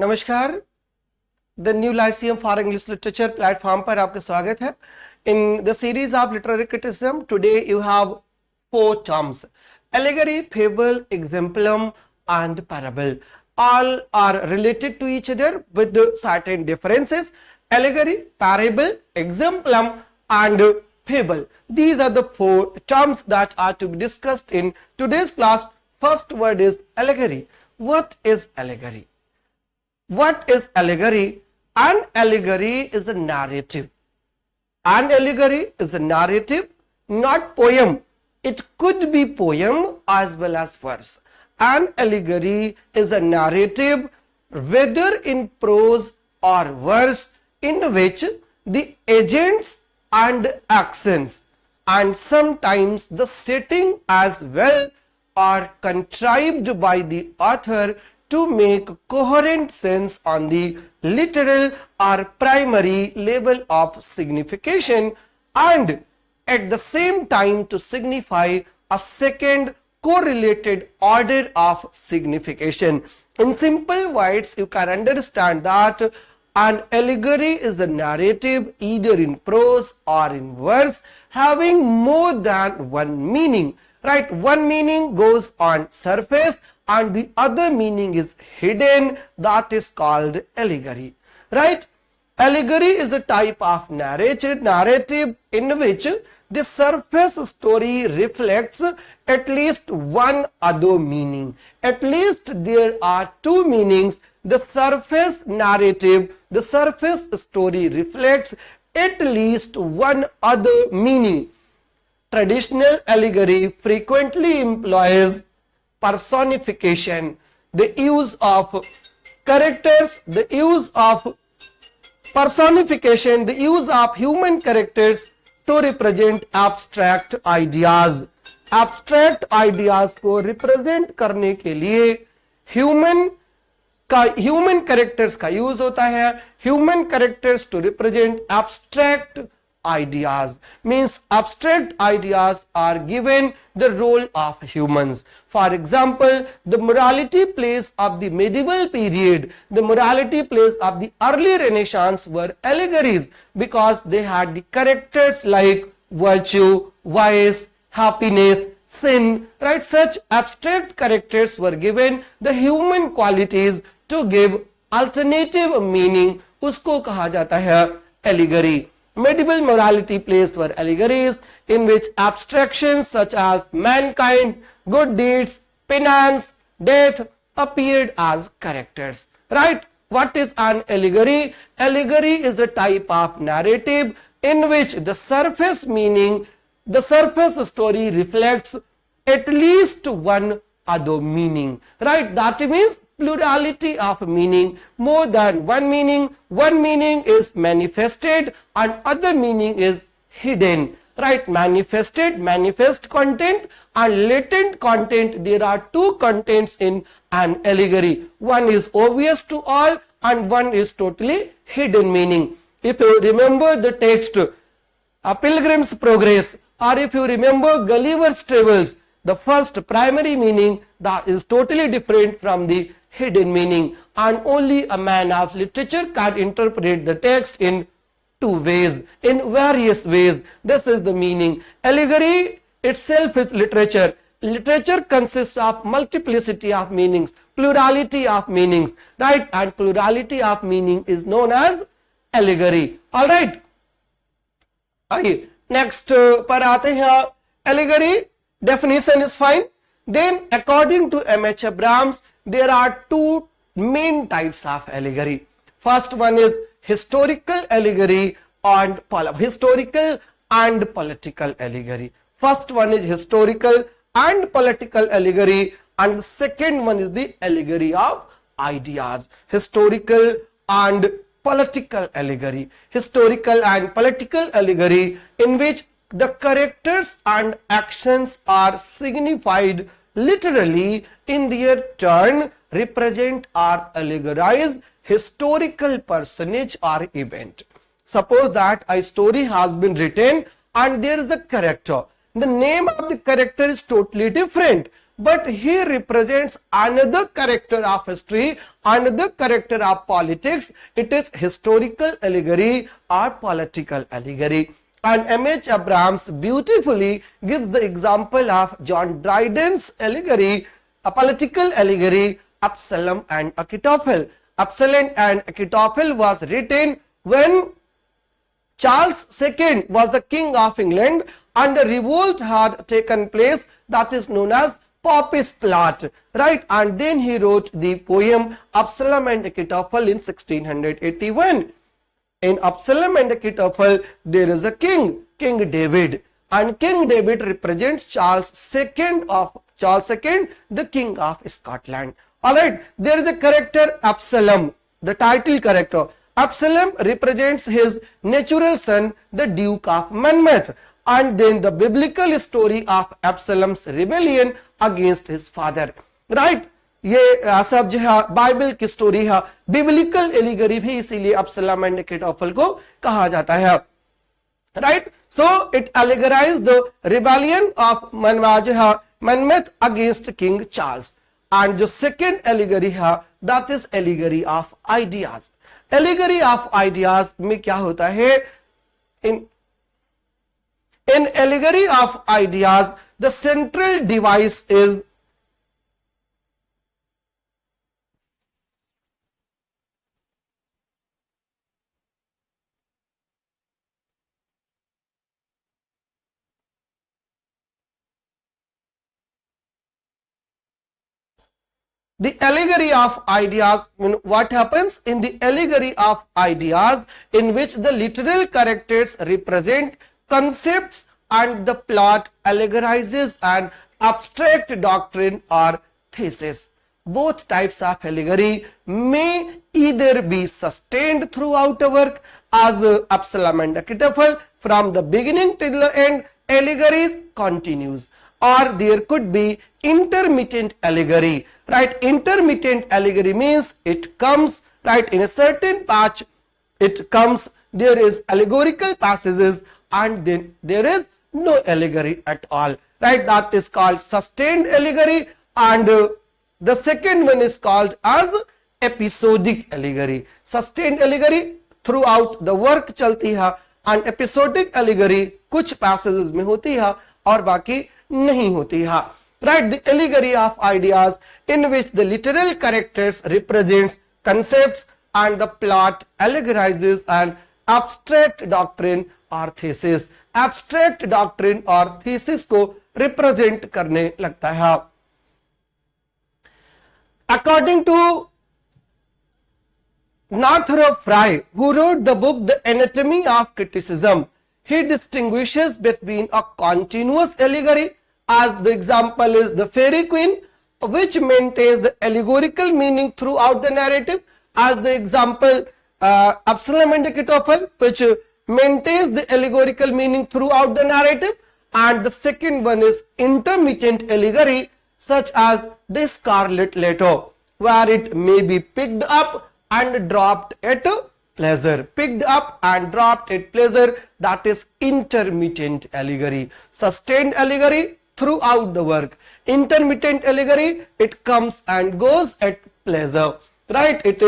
नमस्कार, the new Lyceum for English literature platform पर आपका स्वागत है। In the series of literary criticism today you have four terms: allegory, fable, exemplum and parable. All are related to each other with certain differences. Allegory, parable, exemplum and fable. These are the four terms that are to be discussed in today's class. First word is allegory. What is allegory? What is allegory? An allegory is a narrative. An allegory is a narrative, not poem. It could be poem as well as verse. An allegory is a narrative, whether in prose or verse, in which the agents and actions and sometimes the setting as well are contrived by the author to make coherent sense on the literal or primary level of signification, and at the same time to signify a second correlated order of signification. In simple words, you can understand that an allegory is a narrative either in prose or in verse having more than one meaning. Right, one meaning goes on surface and the other meaning is hidden. That is called allegory. Right, allegory is a type of narrative in which the surface story reflects at least one other meaning. At least there are two meanings. The surface narrative, the surface story reflects at least one other meaning. Traditional allegory frequently employs personification, the use of characters, the use of personification, the use of human characters to represent abstract ideas. Abstract ideas को represent करने के लिए human characters का use होता है. Human characters to represent abstract ideas, means abstract ideas are given the role of humans. For example, the morality plays of the medieval period, the morality plays of the early Renaissance were allegories because they had the characters like virtue, vice, happiness, sin. Right, such abstract characters were given the human qualities to give alternative meaning. उसको कहा जाता है allegory. Medieval morality plays were allegories in which abstractions such as mankind, good deeds, penance, death appeared as characters. Right? What is an allegory? Allegory is a type of narrative in which the surface meaning, the surface story reflects at least one other meaning. Right? That means plurality of meaning, more than one meaning. One meaning is manifested and other meaning is hidden. Right, manifested, manifest content and latent content. There are two contents in an allegory. One is obvious to all and one is totally hidden meaning. If you remember the text A Pilgrim's Progress, or if you remember Gulliver's Travels, the first primary meaning that is totally different from the hidden meaning, and only a man of literature can interpret the text in two ways, in various ways. This is the meaning. Allegory itself is literature. Literature consists of multiplicity of meanings, plurality of meanings, right? And plurality of meaning is known as allegory. All right. आइए next पर आते हैं. Allegory definition is fine. Then according to M.H. ABRAMS, there are two main types of allegory. First one is historical allegory and historical and political allegory. First one is historical and political allegory, and the second one is the allegory of ideas. Historical and political allegory. Historical and political allegory in which the characters and actions are signified literally in their turn, represent or allegorize historical personage or event. Suppose that a story has been written and there is a character. The name of the character is totally different, but he represents another character of history, another character of politics. It is historical allegory or political allegory. And M.H. Abrams beautifully gives the example of John Dryden's allegory, a political allegory, Absalom and Achitophel. Absalom and Achitophel was written when Charles II was the king of England and a revolt had taken place that is known as Popish plot, right? And then he wrote the poem Absalom and Achitophel in 1681. In Absalom and Achitophel, there is a king, King David, and King David represents Charles II, the king of Scotland. Alright, there is a character Absalom, the title character. Absalom represents his natural son, the Duke of Monmouth, and then the biblical story of Absalom's rebellion against his father. Right? ये सब जो है Bible की story है, biblical allegory भी इसीलिए अब्सलम and अखीतोफेल को कहा जाता है. Right, so it allegorize the rebellion of Monmouth against King Charles. And जो सेकेंड एलिगरी है that is allegory of ideas. Allegory of ideas में क्या होता है? In allegory of ideas the central device is the allegory of ideas. What happens in the allegory of ideas, in which the literal characters represent concepts and the plot allegorizes an abstract doctrine or thesis. Both types of allegory may either be sustained throughout a work as Absalom and Achitophel, from the beginning till the end allegories continues, or there could be intermittent allegory. Right, intermittent allegory means it comes right in a certain patch, it comes, there is allegorical passages and then there is no allegory at all. Right, that is called sustained allegory, and the second one is called as episodic allegory. Sustained allegory throughout the work चलती है, and episodic allegory कुछ passages में होती है और बाकी नहीं होती है. Right, the allegory of ideas, in which the literal characters represents concepts and the plot allegorizes an abstract doctrine or thesis. Abstract doctrine और thesis को represent करने लगता है. According to Northrop Frye, who wrote the book The Anatomy of Criticism, he distinguishes between a continuous allegory, as the example is the Fairy Queen, which maintains the allegorical meaning throughout the narrative, as the example Absalom and Achitophel, which maintains the allegorical meaning throughout the narrative, and the second one is intermittent allegory, such as the Scarlet Letter, where it may be picked up and dropped at pleasure. Picked up and dropped at pleasure, that is intermittent allegory. Sustained allegory throughout the work. Intermittent allegory, it comes and goes at pleasure. Right, it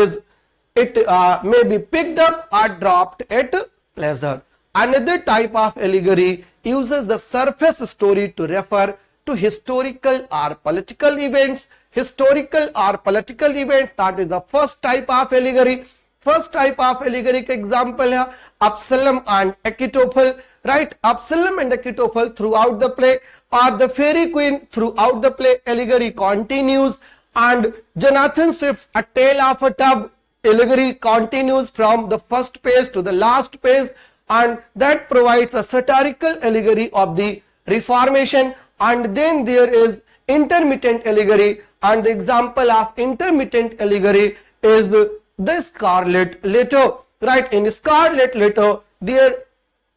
may be picked up or dropped at pleasure. Another type of allegory uses the surface story to refer to historical or political events. Historical or political events, that is the first type of allegory. First type of allegory का example है Absalom and Achitophel. Right, Absalom and Achitophel throughout the play, or the Fairy Queen throughout the play allegory continues, and Jonathan Swift's A Tale of a Tub allegory continues from the first page to the last page, and that provides a satirical allegory of the Reformation. And then there is intermittent allegory, and the example of intermittent allegory is the Scarlet Letter. Right, in Scarlet Letter there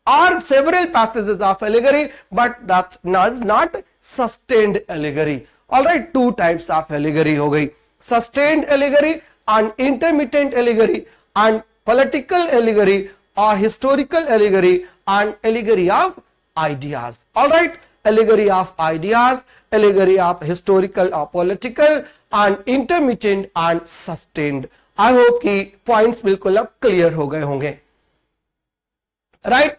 are several passages of allegory, but that is not sustained allegory. Alright, two types of allegory हो गई, sustained allegory and intermittent allegory, and political allegory or historical allegory and allegory of ideas. Alright, allegory of ideas, allegory of historical or political, and intermittent and sustained. I hope कि points बिल्कुल अब clear हो गए होंगे. Right?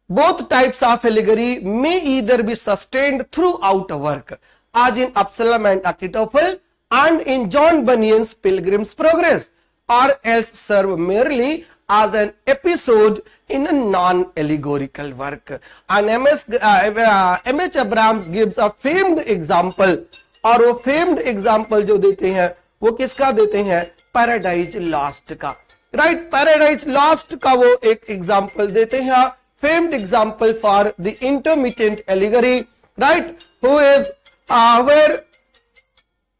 Both types of allegory may either be sustained throughout a work, as in Absalom and Achitophel, and in John Bunyan's Pilgrim's Progress, or else serve merely as an episode in a non-allegorical work. And M.H. Abrams gives a famed example, और वो famed example जो देते हैं वो किसका देते हैं? Paradise Lost का. Right? Paradise Lost का वो एक example देते हैं, famed example for the intermittent allegory, right? Who is where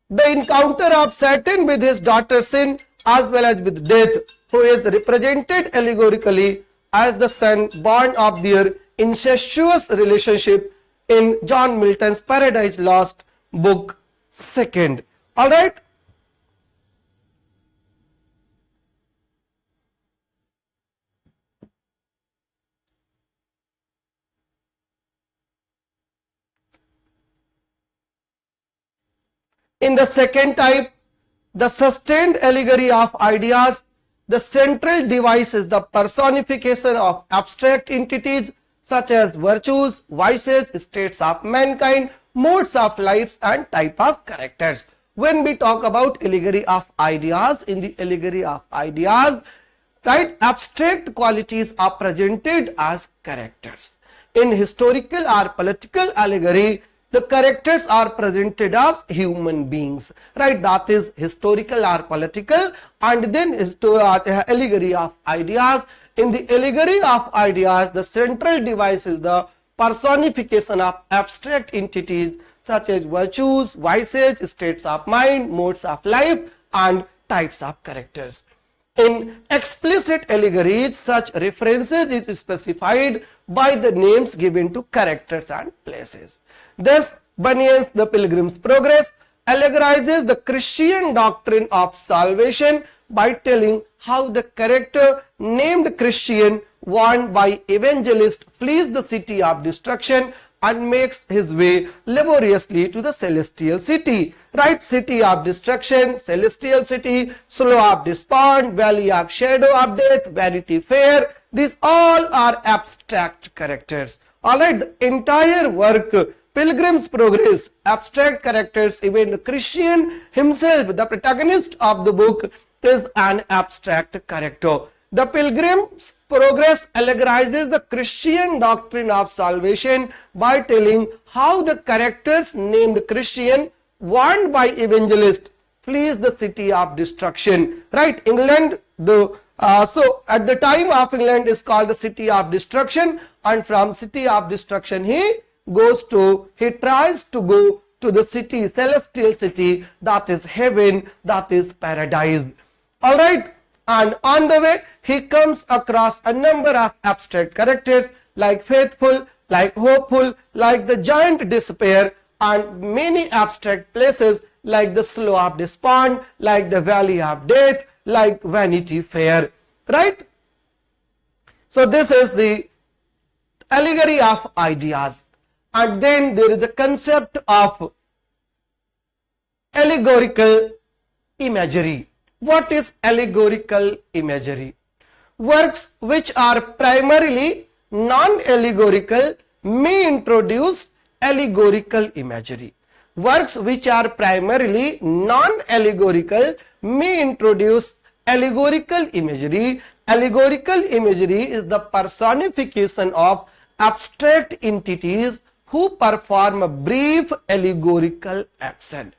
the encounter of Satan with his daughter sin as well as with death, who is represented allegorically as the son born of their incestuous relationship in John Milton's Paradise Lost book 2. All right. In the second type, the sustained allegory of ideas, the central device is the personification of abstract entities such as virtues, vices, states of mankind, modes of life, and type of characters. When we talk about allegory of ideas, in the allegory of ideas, right, abstract qualities are presented as characters. In historical or political allegory, the characters are presented as human beings, right? That is historical or political. And then allegory of ideas. In the allegory of ideas, the central device is the personification of abstract entities such as virtues, vices, states of mind, modes of life, and types of characters. In explicit allegories, such references is specified by the names given to characters and places. Thus, Bunyan's The Pilgrim's Progress allegorizes the Christian doctrine of salvation by telling how the character named Christian, warned by evangelist, flees the city of destruction and makes his way laboriously to the celestial city. Right? City of destruction, celestial city, slough of despond, valley of shadow of death, Vanity Fair. These all are abstract characters. Alright, the entire work, Pilgrim's Progress, abstract characters, even the Christian himself, the protagonist of the book, is an abstract character. The Pilgrim's Progress allegorizes the Christian doctrine of salvation by telling how the characters named Christian, warned by evangelist, flees the city of destruction. Right? England, so at the time of England is called the city of destruction, and from city of destruction he tries to go to the city, celestial city, that is heaven, that is paradise. All right. And on the way, he comes across a number of abstract characters like faithful, like hopeful, like the giant despair, and many abstract places like the slough of despond, like the valley of death, like Vanity Fair. Right? So this is the allegory of ideas. And then there is a concept of allegorical imagery. What is allegorical imagery? Works which are primarily non-allegorical may introduce allegorical imagery. Works which are primarily non-allegorical may introduce allegorical imagery. Allegorical imagery is the personification of abstract entities who perform a brief allegorical action.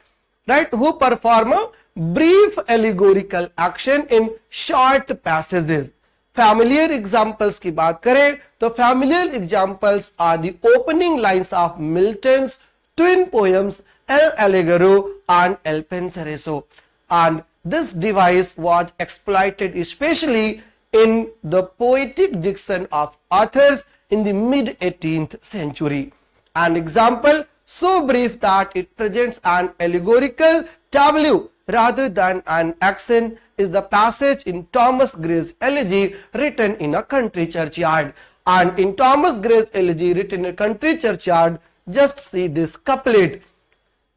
Right? Who perform a brief allegorical action in short passages. Familiar examples की बात करें तो familiar examples are the opening lines of Milton's twin poems El Allegro and El Pensereso, and this device was exploited especially in the poetic diction of authors in the mid 18th century. An example so brief that it presents an allegorical tableau rather than an action is the passage in Thomas Gray's elegy written in a country churchyard. And in Thomas Gray's elegy written in Country Churchyard, just see this couplet.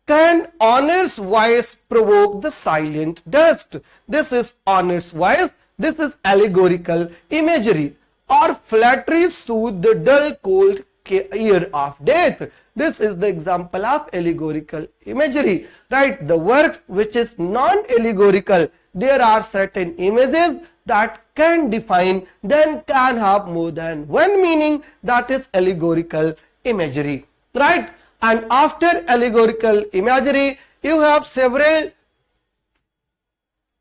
Can honor's voice provoke the silent dust? This is honor's voice. This is allegorical imagery. Or flattery soothe the dull cold ear of death. This is the example of allegorical imagery, right? The works which is non-allegorical, there are certain images that can define, then can have more than one meaning, that is allegorical imagery, right? And after allegorical imagery, you have several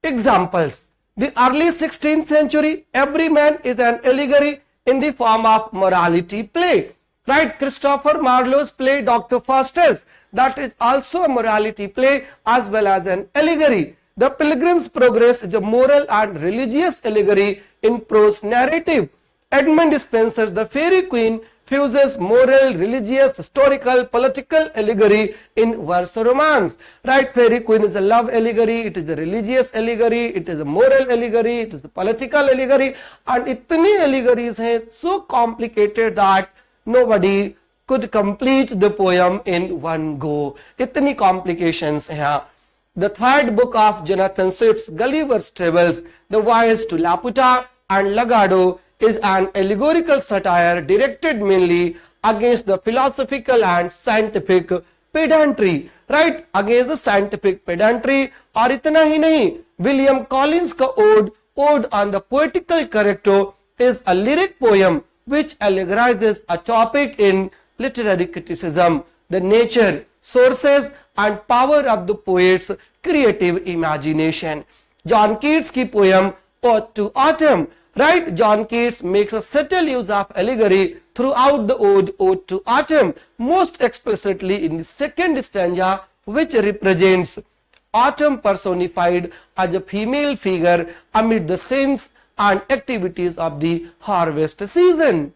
examples. The early 16th century, every man is an allegory in the form of morality play, right? Christopher Marlowe's play Dr. Faustus, that is also a morality play as well as an allegory. The Pilgrim's Progress is a moral and religious allegory in prose narrative. Edmund Spenser's The Fairy Queen fuses moral, religious, historical, political allegory in verse romance, right? Fairy Queen is a love allegory, it is a religious allegory, it is a moral allegory, it is a political allegory, and itni allegories hain, so complicated that nobody could complete the poem in one go. Itni complications hain. The third book of Jonathan Swift's Gulliver's Travels, The Voyage to Laputa and Lagado, is an allegorical satire directed mainly against the philosophical and scientific pedantry, right? Against the scientific pedantry. और इतना ही नहीं, William Collins का Ode on the Poetical Character is a lyric poem which allegorizes a topic in literary criticism, the nature, sources and power of the poet's creative imagination. John Keats की poem Ode to Autumn, right? John Keats makes a subtle use of allegory throughout the Ode to Autumn, most explicitly in the second stanza, which represents autumn personified as a female figure amid the scenes and activities of the harvest season.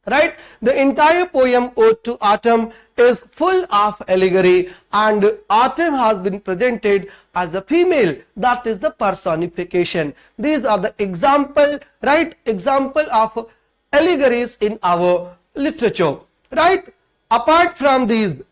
Right? The entire poem Ode to Autumn is full of allegory, and autumn has been presented as a female, that is the personification. These are the example, right? Example of allegories in our literature, right? Apart from these,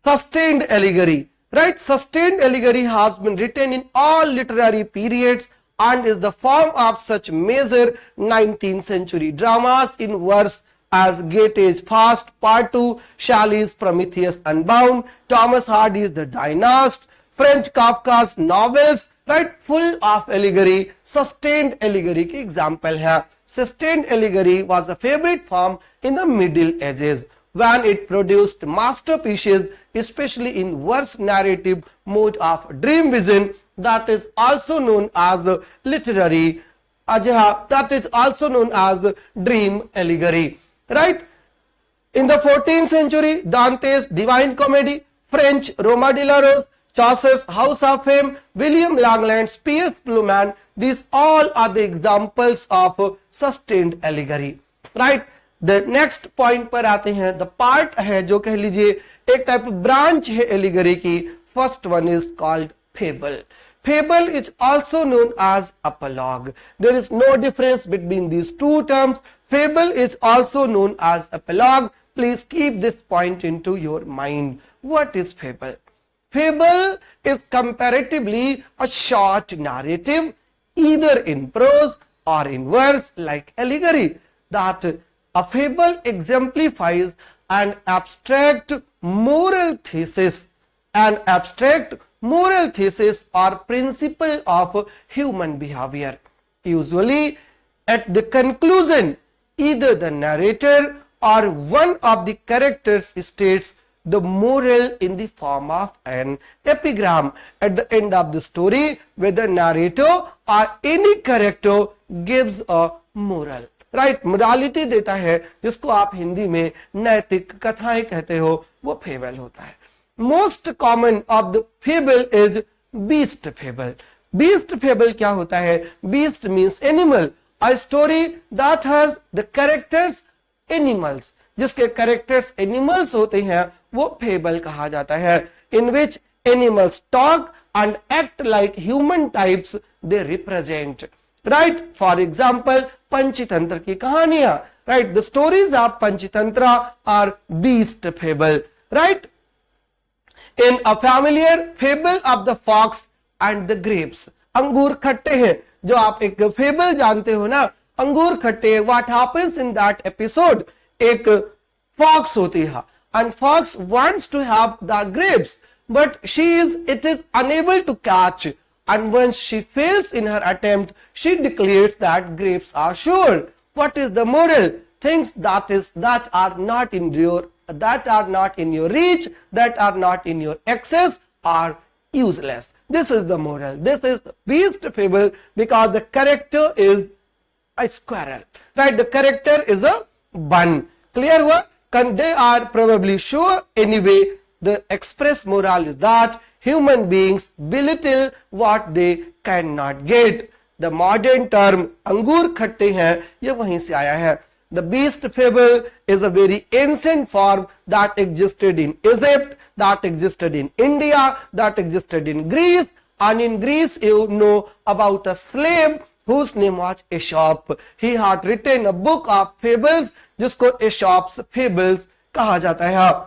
sustained allegory, right? Sustained allegory has been written in all literary periods and is the form of such major 19th century dramas in verse as Goethe's Faust Part 2, Shelley's Prometheus Unbound, Thomas Hardy's The Dynast, French Kafka's novels, right? Full of allegory. Sustained allegory की example है. Sustained allegory was a favorite form in the Middle Ages when it produced masterpieces, especially in verse narrative mode of dream vision, that is also known as literary, that is also known as dream allegory, right? In the 14th century, Dante's Divine Comedy, French Roma de la Rose, Chaucer's House of Fame, William Langland's Piers Plowman, these all are the examples of sustained allegory, right? The next point पर आते हैं, the part है जो कह लीजिए एक type branch है allegory की. First one is called fable. Fable is also known as apologue. There is no difference between these two terms. Fable is also known as apologue. Please keep this point into your mind. What is fable? Fable is comparatively a short narrative, either in prose or in verse, like allegory. That a fable exemplifies an abstract moral thesis, or principle of human behavior. Usually, at the conclusion, either the narrator or one of the characters states the moral in the form of an epigram. At the end of the story, whether narrator or any character gives a moral, right? Morality देता है, जिसको आप हिंदी में नैतिक कथाएं कहते हो, वो फेबल होता है. Most common of the fable is beast fable. Beast fable क्या होता है? Beast means animal. A story that has the characters animals. जिसके characters animals होते हैं, वो fable कहा जाता है. In which animals talk and act like human types they represent. Right? For example, Panchatantra की कहानियां. right? The stories of Panchatantra are beast fable, right? In a familiar fable of the fox and the grapes, अंगूर खट्टे हैं, जो आप एक fable जानते हो ना, अंगूर खट्टे. What happens in that episode? एक fox होती है, and fox wants to have the grapes, but it is unable to catch, and once she fails in her attempt, she declares that grapes are sure. What is the moral? Things that are not in your reach, that are not in your access, are useless. This is the moral. This is the beast fable, because the character is a squirrel, right? The character is a bun. Clear what? They are probably sure. Anyway, the express moral is that human beings belittle what they cannot get. The modern term अंगूर खट्टे हैं, ये वहीं से आया है. The beast fable is a very ancient form that existed in Egypt, that existed in India, that existed in Greece. And in Greece, you know about a slave whose name was Aesop. He had written a book of fables, जिसको Aesop's fables कहा जाता है.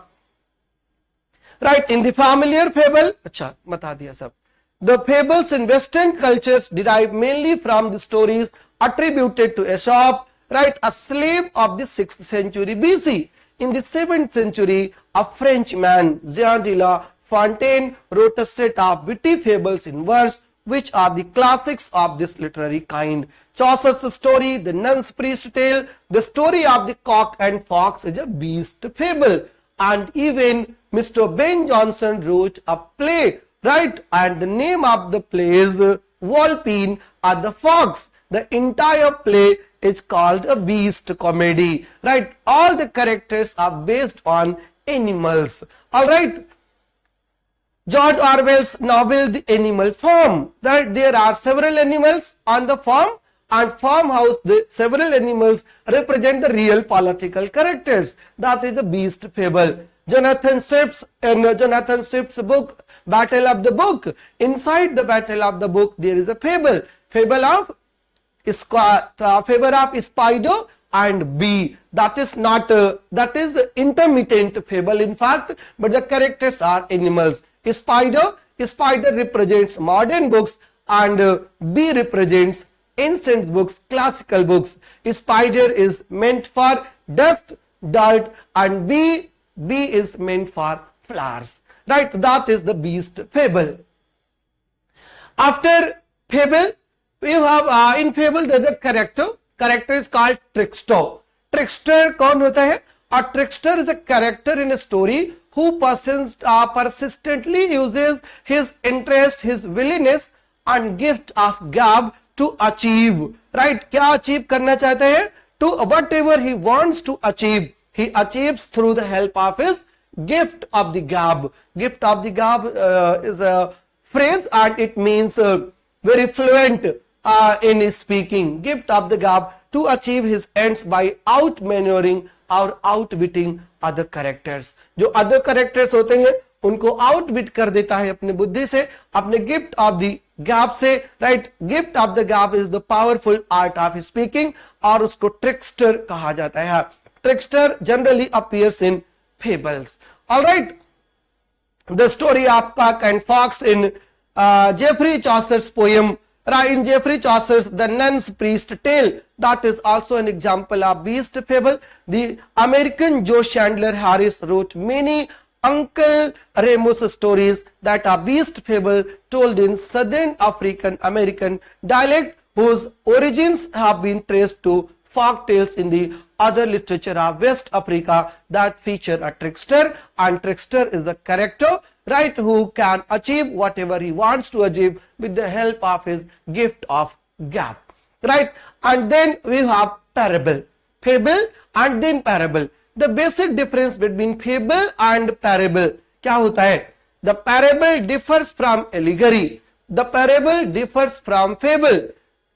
Right, in the familiar fable, अच्छा बता दिया सब. The fables in Western cultures derive mainly from the stories attributed to Aesop, right, a slave of the 6th century BC. In the 7th century, a Frenchman, Jean de La Fontaine, wrote a set of witty fables in verse, which are the classics of this literary kind. Chaucer's story, The Nun's Priest Tale, the story of the cock and fox, is a beast fable. And even Mr. Ben Jonson wrote a play, right? And the name of the play is Volpine and the Fox. The entire play is called a beast comedy, right? All the characters are based on animals, all right? George Orwell's novel The Animal Farm, right? There are several animals on the farm, and farmhouse, the several animals represent the real political characters. That is the beast fable. Jonathan Swift's book, Battle of the Book. Inside the Battle of the Book, there is a fable of spider and bee. That is intermittent fable, in fact, but the characters are animals. Spider represents modern books, and bee represents ancient books, classical books. Spider is meant for dust, dirt, and bee is meant for flowers, right? That is the beast fable. After fable, we have in fable there is a character is called Trickster. Trickster कौन होता है? A trickster is a character in a story who persistently uses his interest, his willingness and gift of gab to achieve, right? क्या achieve करना चाहते हैं? To whatever he wants to achieve, he achieves through the help of his gift of the gab. Gift of the gab is a phrase, and it means very fluent in his speaking. Gift of the gab, to achieve his ends by outmaneuvering or outwitting other characters. जो other characters होते हैं उनको outwit कर देता है अपने बुद्धि से, अपने gift of the gab से, right? Gift of the gab is the powerful art of speaking, और उसको trickster कहा जाता है. Trickster generally appears in fables. All right. The story of cock and fox in Geoffrey Chaucer's poem, right? In Geoffrey Chaucer's The Nun's Priest Tale, that is also an example of beast fable. The American Joe Chandler Harris wrote many Uncle Remus stories that are beast fable told in Southern African American dialect, whose origins have been traced to folk tales in the other literature of West Africa that feature a trickster, and trickster is a character, right, who can achieve whatever he wants to achieve with the help of his gift of gab, right? And then we have parable, fable and then parable. The basic difference between fable and parable क्या होता है? The parable differs from allegory. The parable differs from fable.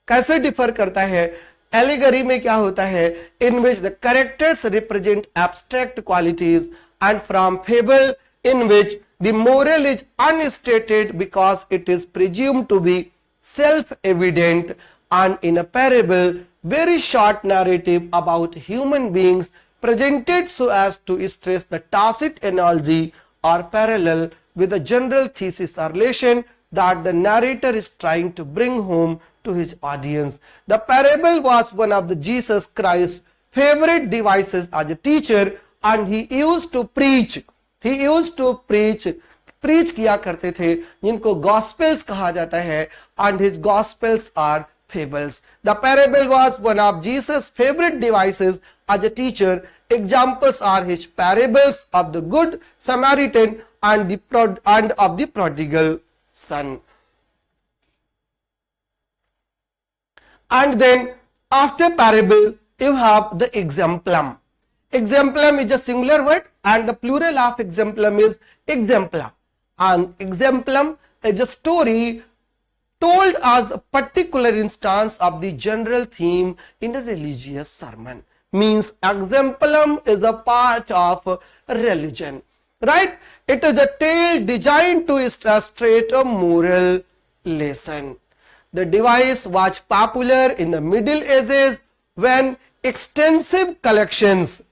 कैसे differ करता है? Allegory में क्या होता है? In which the characters represent abstract qualities, and from fable in which the moral is unstated because it is presumed to be self-evident, and in a parable very short narrative about human beings presented so as to stress the tacit analogy or parallel with the general thesis or relation that the narrator is trying to bring home to his audience. The parable was one of the Jesus Christ's favorite devices as a teacher, and he used to preach किया करते थे, जिनको Gospels कहा जाता है, and his Gospels are fables. The parable was one of Jesus' favorite devices as a teacher. Examples are his parables of the Good Samaritan and of the prodigal son. And then after parable, you have the exemplum. Exemplum is a singular word and the plural of exemplum is exemplar. And exemplum is a story told as a particular instance of the general theme in a religious sermon. Means exemplum is a part of religion, right? It is a tale designed to illustrate a moral lesson. The device was popular in the Middle Ages when extensive collections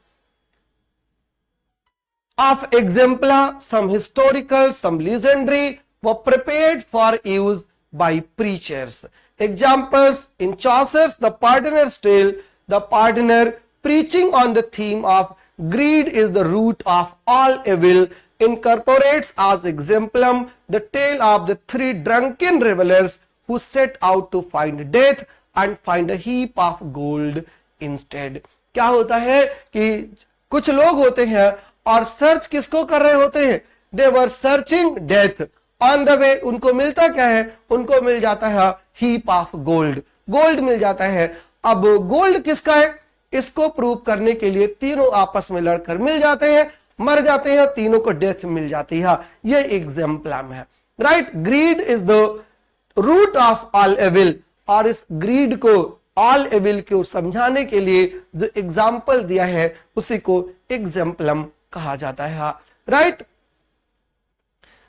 of exemplar, some historical, some legendary, were prepared for use by preachers. Examples in Chaucer's The Pardoner's Tale, the pardoner preaching on the theme of greed is the root of all evil incorporates as exemplum the tale of the three drunken revelers who set out to find death and find a heap of gold instead. क्या होता है कि कुछ लोग होते हैं और search किसको कर रहे होते हैं? They were searching death. On the way उनको मिलता क्या है? उनको मिल जाता है heap of gold. गोल्ड मिल जाता है. अब गोल्ड किसका है? इसको प्रूव करने के लिए तीनों आपस में लड़कर मिल जाते हैं, मर जाते हैं, तीनों को डेथ मिल जाती है. ये एग्जाम्पल है, right? Greed is the root of all evil, और इस ग्रीड को ऑल एविल को समझाने के लिए जो एग्जाम्पल दिया है उसी को एग्जाम्पलम कहा जाता है, right?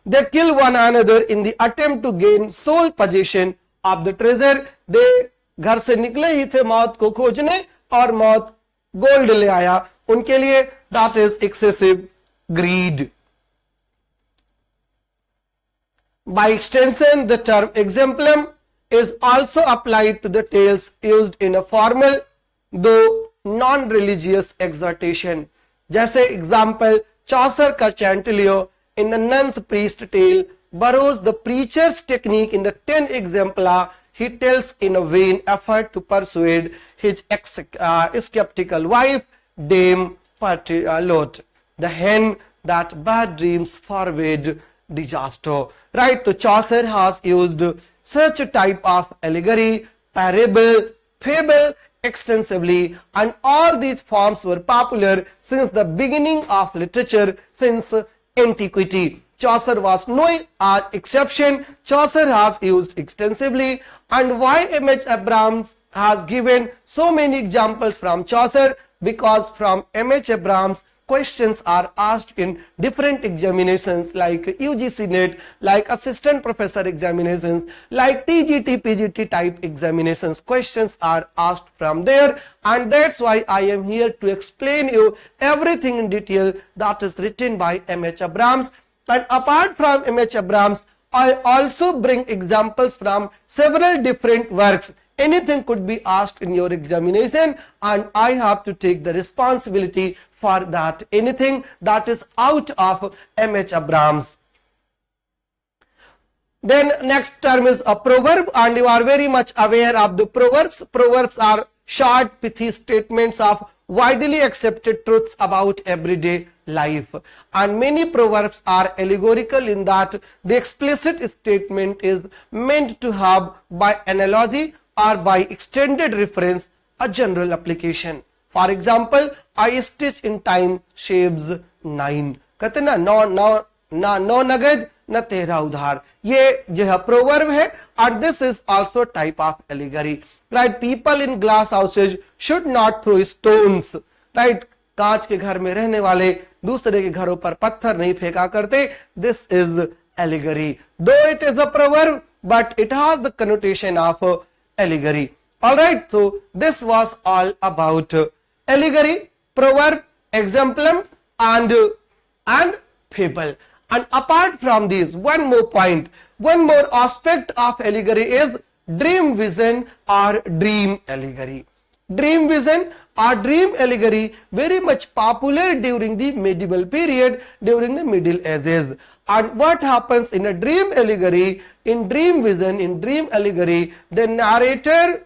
They kill one another in the attempt to gain sole possession of the treasure. They घर से निकले ही थे मौत को खोजने और मौत गोल्ड ले आया उनके लिए. That is excessive greed. By extension, the term exemplum is also applied to the tales used in a formal though non-religious exhortation. जैसे example Chaucer का Chantilly in the nun's priest tale borrows the preacher's technique in the 10 exemplar. He tells in a vain effort to persuade his skeptical wife, Dame Lot, the hen, that bad dreams forbade disaster. Right? So Chaucer has used such a type of allegory, parable, fable extensively, and all these forms were popular since the beginning of literature, since antiquity. Chaucer was no exception. Chaucer has used extensively. And why M.H. ABRAMS has given so many examples from Chaucer? Because from M.H. ABRAMS questions are asked in different examinations like UGC NET, like assistant professor examinations, like TGT, PGT type examinations. Questions are asked from there, and that's why I am here to explain you everything in detail that is written by M.H. ABRAMS. And apart from M.H. ABRAMS, I also bring examples from several different works. Anything could be asked in your examination, and I have to take the responsibility for that. Anything that is out of M.H. ABRAMS. Then next term is a proverb, and you are very much aware of the proverbs. Proverbs are short, pithy statements of widely accepted truths about everyday life, and many proverbs are allegorical in that the explicit statement is meant to have by analogy or by extended reference a general application. For example, I stitch in time shaves 9. कहते ना नौ नगद न तेरा उधार. ये जो है proverb है, and this is also type of allegory. Right? People in glass houses should not throw stones. Right? कांच के घर में रहने वाले दूसरे के घरों पर पत्थर नहीं फेंका करते. This is allegory. Though it is a proverb, but it has the connotation of allegory. Alright, so this was all about allegory, proverb, exemplum and fable. And apart from this, one more point, one more aspect of allegory is dream vision or dream allegory. Dream vision or dream allegory very much popular during the medieval period, during the Middle Ages. And what happens in a dream allegory, in dream vision, in dream allegory, the narrator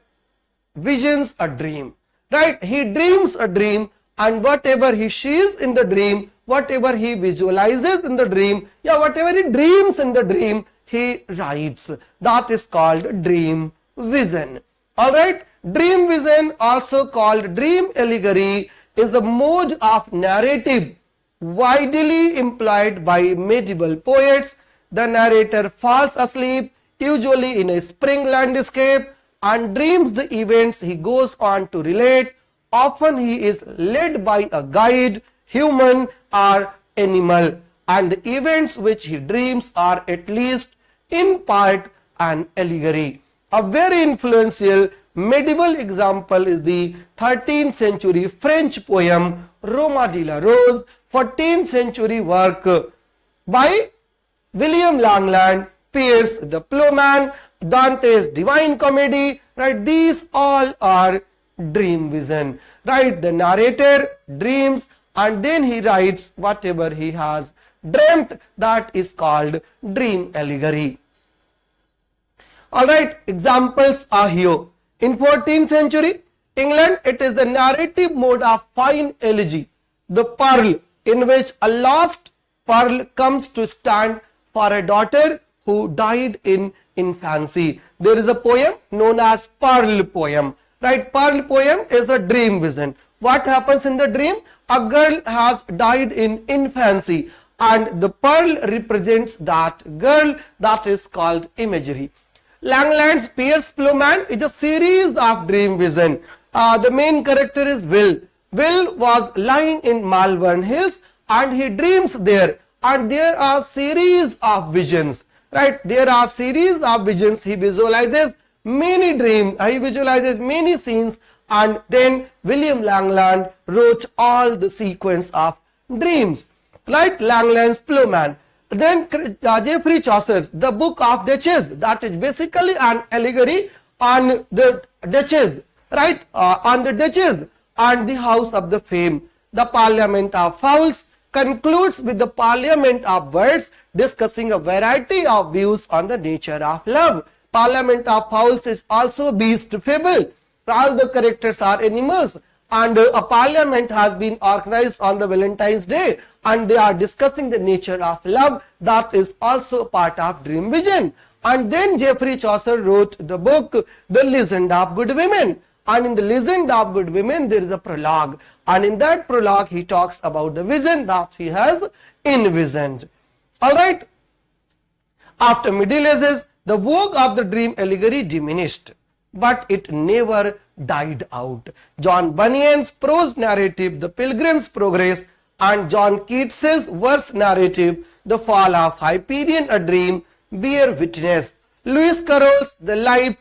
visions a dream, right? He dreams a dream, and whatever he sees in the dream, whatever he visualizes in the dream, whatever he dreams in the dream, he writes. That is called dream vision. Alright, dream vision, also called dream allegory, is a mode of narrative widely employed by medieval poets. The narrator falls asleep, usually in a spring landscape, and dreams the events he goes on to relate. Often he is led by a guide, human or animal, and the events which he dreams are at least in part an allegory. A very influential medieval example is the 13th century French poem Roma de la Rose, 14th century work by William Langland, Pierce the Plowman, Dante's Divine Comedy, right? These all are dream vision, right? The narrator dreams and then he writes whatever he has dreamt. That is called dream allegory. Alright, examples are here. In 14th century England, it is the narrative mode of fine elegy, the Pearl, in which a lost pearl comes to stand for a daughter who died in infancy. There is a poem known as Pearl poem, right? Pearl poem is a dream vision. What happens in the dream? A girl has died in infancy and the pearl represents that girl. That is called imagery. Langland's Pierce Plowman is a series of dream vision. The main character is Will. Will was lying in Malvern Hills and he dreams there, and there are series of visions, right? There are series of visions. He visualizes many dreams, he visualizes many scenes, and then William Langland wrote all the sequence of dreams, like Langland's Plowman. Then Geoffrey Chaucer's The Book of Duchess, that is basically an allegory on the Duchess, right? On the Duchess and the House of the Fame. The Parliament of Fowls concludes with the Parliament of Birds, discussing a variety of views on the nature of love. Parliament of Fowls is also beast fable. All the characters are animals, and a parliament has been organized on the Valentine's Day and they are discussing the nature of love. That is also a part of dream vision. And then Geoffrey Chaucer wrote the book The Legend of Good Women, and in the Legend of Good Women there is a prologue, and in that prologue he talks about the vision that he has envisioned. Alright, after Middle Ages, the vogue of the dream allegory diminished, but it never died out. John Bunyan's prose narrative The Pilgrim's Progress and John Keats's verse narrative The Fall of Hyperion a Dream bear witness. Lewis Carroll's The Life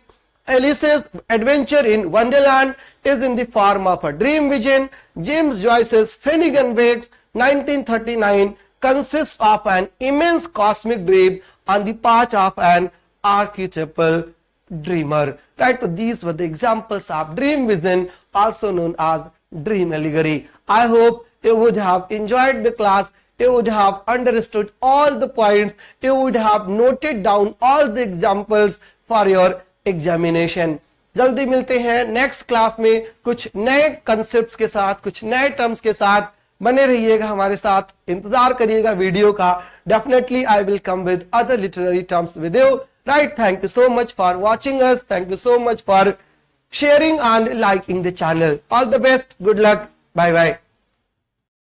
Alice's Adventure in Wonderland is in the form of a dream vision. James Joyce's Finnegan Wakes 1939 consists of an immense cosmic dream on the part of an archetypal dreamer. Right, so these were the examples of dream vision, also known as dream allegory. I hope you would have enjoyed the class, you would have understood all the points, you would have noted down all the examples for your examination. जल्दी मिलते हैं next class में कुछ नए concepts के साथ, कुछ नए टर्म्स के साथ. बने रहिएगा हमारे साथ, इंतजार करिएगा वीडियो का. Definitely I will come with other literary terms with you. Right, thank you so much for watching us, thank you so much for sharing and liking the channel. All the best, good luck, bye bye.